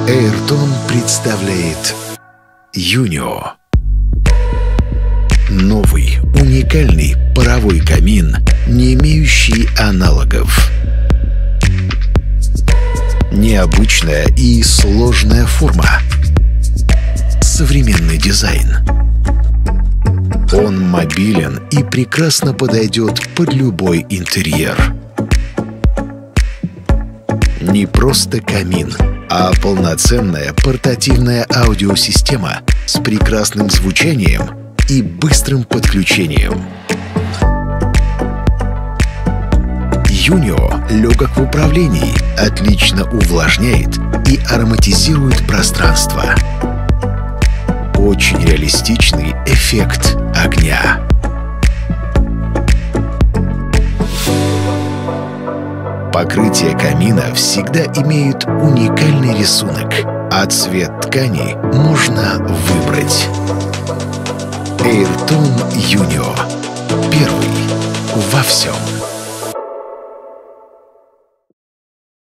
Airton представляет Юнио. Новый, уникальный паровой камин, не имеющий аналогов. Необычная и сложная форма. Современный дизайн. Он мобилен и прекрасно подойдет под любой интерьер. Не просто камин, а полноценная портативная аудиосистема с прекрасным звучанием и быстрым подключением. Юнио легок в управлении, отлично увлажняет и ароматизирует пространство. Очень реалистичный эффект огня. Покрытие камина всегда имеет уникальный рисунок, а цвет ткани можно выбрать. Airton Юнио. Первый во всем.